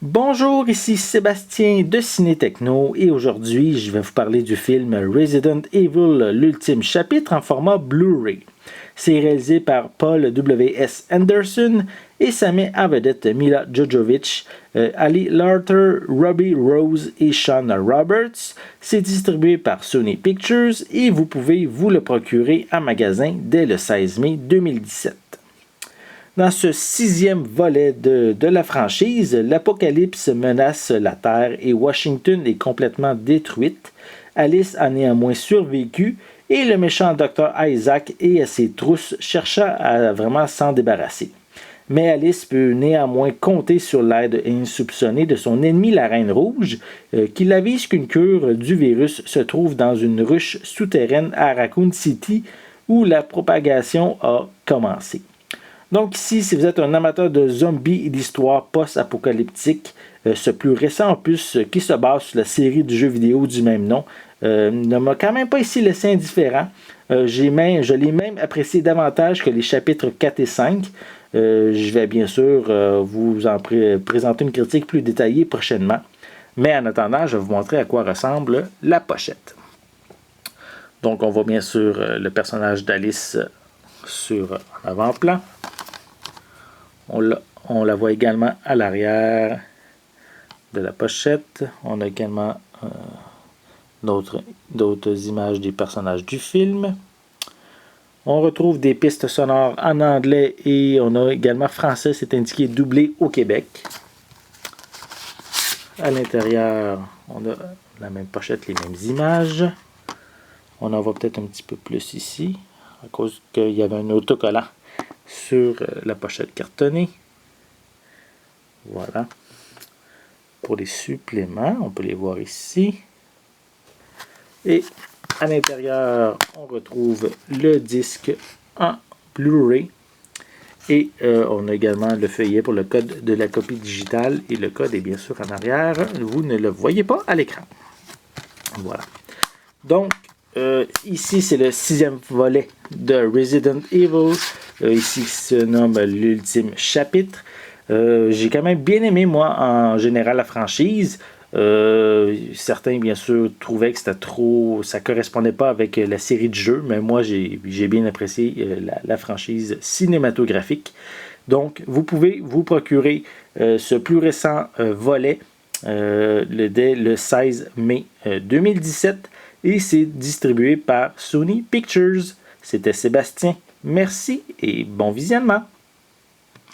Bonjour, ici Sébastien de Ciné Techno et aujourd'hui je vais vous parler du film Resident Evil, l'ultime chapitre en format Blu-ray. C'est réalisé par Paul W.S. Anderson et ça met à vedette Mila Jovovich, Ali Larter, Robbie Rose et Sean Roberts. C'est distribué par Sony Pictures et vous pouvez vous le procurer en magasin dès le 16 mai 2017. Dans ce 6e volet de la franchise, l'apocalypse menace la Terre et Washington est complètement détruite. Alice a néanmoins survécu et le méchant Dr. Isaac et ses trousses cherchent à vraiment s'en débarrasser. Mais Alice peut néanmoins compter sur l'aide insoupçonnée de son ennemi la Reine Rouge, qui avise qu'une cure du virus se trouve dans une ruche souterraine à Raccoon City où la propagation a commencé. Donc ici, si vous êtes un amateur de zombies et d'histoires post-apocalyptiques, ce plus récent opus qui se base sur la série de jeux vidéo du même nom ne m'a quand même pas ici laissé indifférent. Je l'ai même apprécié davantage que les chapitres 4 et 5. Je vais bien sûr vous en présenter une critique plus détaillée prochainement. Mais en attendant, je vais vous montrer à quoi ressemble la pochette. Donc on voit bien sûr le personnage d'Alice sur l'avant-plan. On la voit également à l'arrière de la pochette. On a également d'autres images des personnages du film. On retrouve des pistes sonores en anglais et on a également français, c'est indiqué doublé au Québec. À l'intérieur, on a la même pochette, les mêmes images. On en voit peut-être un petit peu plus ici, à cause qu'il y avait un autocollant sur la pochette cartonnée. Voilà. Pour les suppléments, on peut les voir ici. Et à l'intérieur, on retrouve le disque en Blu-ray. Et on a également le feuillet pour le code de la copie digitale. Et le code est bien sûr en arrière. Vous ne le voyez pas à l'écran. Voilà. Donc, ici, c'est le 6e volet de Resident Evil. Ici, se nomme l'ultime chapitre. J'ai quand même bien aimé, moi, en général, la franchise. Certains, bien sûr, trouvaient que c'était trop... ça correspondait pas avec la série de jeux, mais moi, j'ai bien apprécié la franchise cinématographique. Donc, vous pouvez vous procurer ce plus récent volet dès le 16 mai 2017 et c'est distribué par Sony Pictures. C'était Sébastien. Merci et bon visionnement!